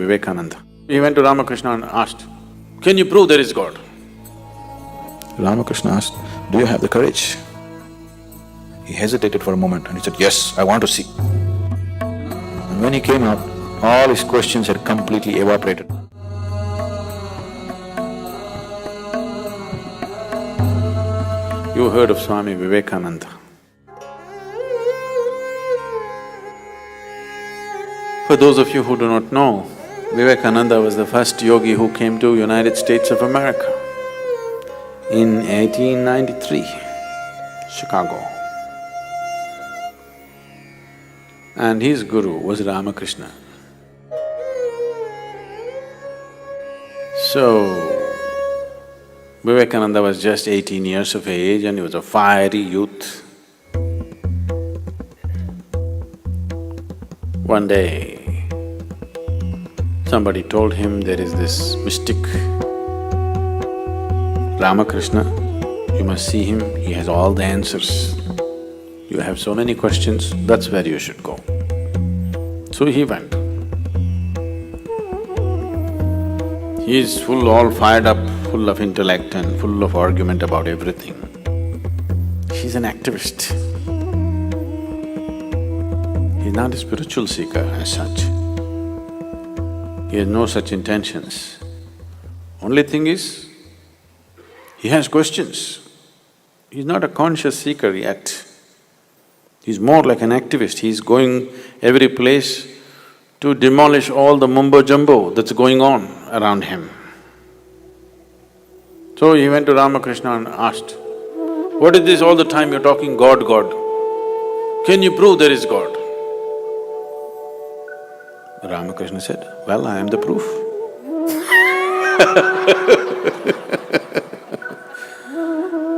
Vivekananda. He went to Ramakrishna and asked, "Can you prove there is God?" Ramakrishna asked, "Do you have the courage?" He hesitated for a moment and he said, "Yes, I want to see." And when he came out, all his questions had completely evaporated. You heard of Swami Vivekananda. For those of you who do not know, Vivekananda was the first yogi who came to United States of America in 1893, Chicago. And his guru was Ramakrishna. So, Vivekananda was just 18 years of age and he was a fiery youth. One day, somebody told him there is this mystic, Ramakrishna, you must see him, he has all the answers. You have so many questions, that's where you should go. So he went. He is all fired up, full of intellect and full of argument about everything. He's an activist. He's not a spiritual seeker as such. He has no such intentions. Only thing is, he has questions. He's not a conscious seeker yet. He's more like an activist. He's going every place to demolish all the mumbo-jumbo that's going on around him. So he went to Ramakrishna and asked, "What is this all the time you're talking God, God? Can you prove there is God?" Ramakrishna said, "Well, I am the proof."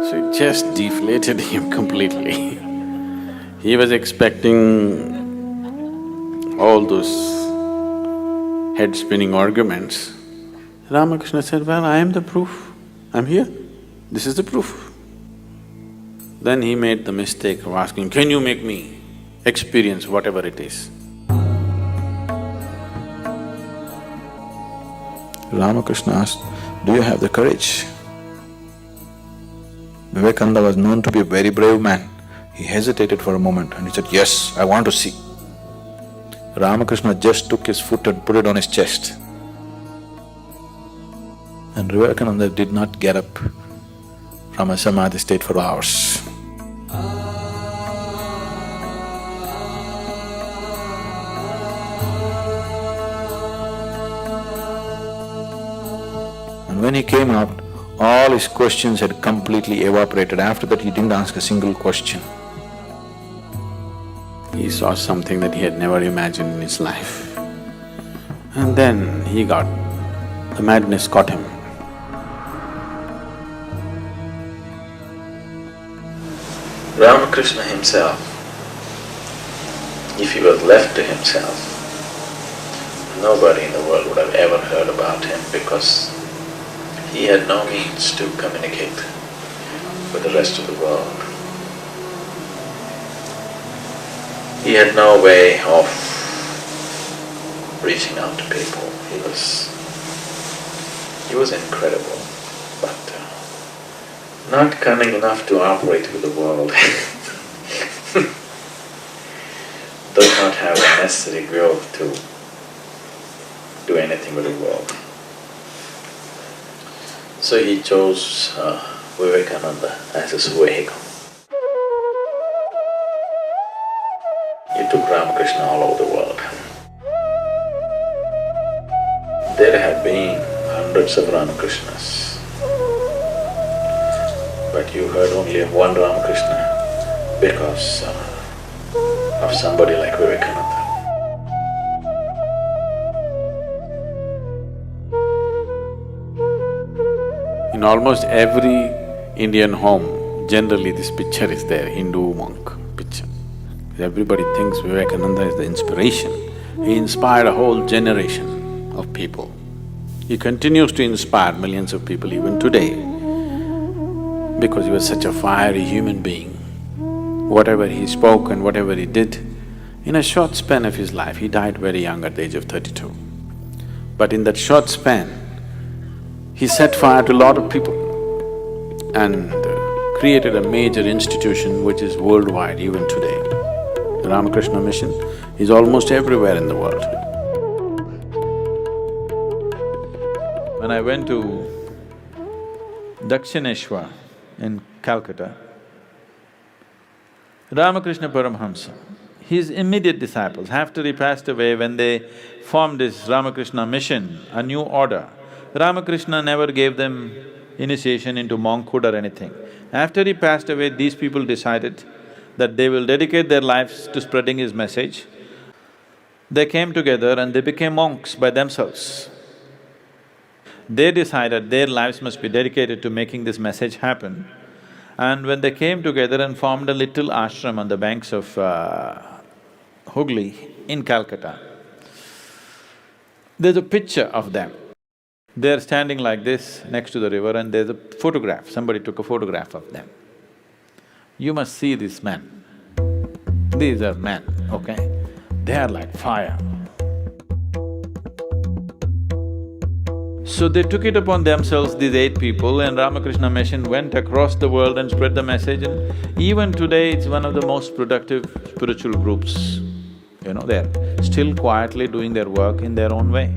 So it just deflated him completely. He was expecting all those head-spinning arguments. Ramakrishna said, "Well, I am the proof. I'm here. This is the proof." Then he made the mistake of asking, "Can you make me experience whatever it is?" Ramakrishna asked, "Do you have the courage?" Vivekananda was known to be a very brave man. He hesitated for a moment and he said, "Yes, I want to see." Ramakrishna just took his foot and put it on his chest. And Vivekananda did not get up from a samadhi state for hours. And when he came out, all his questions had completely evaporated. After that, he didn't ask a single question. He saw something that he had never imagined in his life. And then the madness caught him. Ramakrishna himself, if he was left to himself, nobody in the world would have ever heard about him because he had no means to communicate with the rest of the world. He had no way of reaching out to people. He was incredible, but not cunning enough to operate with the world. Does not have the necessary will to do anything with the world. So he chose Vivekananda as his vehicle. He took Ramakrishna all over the world. There have been hundreds of Ramakrishnas, but you heard only of one Ramakrishna because of somebody like Vivekananda. In almost every Indian home, generally this picture is there, Hindu monk picture. Everybody thinks Vivekananda is the inspiration. He inspired a whole generation of people. He continues to inspire millions of people even today because he was such a fiery human being. Whatever he spoke and whatever he did, in a short span of his life, he died very young at the age of 32. But in that short span, he set fire to a lot of people and created a major institution which is worldwide even today. The Ramakrishna mission is almost everywhere in the world. When I went to Dakshineshwar in Calcutta, Ramakrishna Paramahamsa, his immediate disciples, after he passed away, when they formed this Ramakrishna mission, a new order, Ramakrishna never gave them initiation into monkhood or anything. After he passed away, these people decided that they will dedicate their lives to spreading his message. They came together and they became monks by themselves. They decided their lives must be dedicated to making this message happen. And when they came together and formed a little ashram on the banks of Hooghly in Calcutta, there's a picture of them. They're standing like this next to the river and there's a photograph, somebody took a photograph of them. You must see these men. These are men, okay? They are like fire. So they took it upon themselves, these 8 people, and Ramakrishna Mission went across the world and spread the message, and even today it's one of the most productive spiritual groups. They're still quietly doing their work in their own way.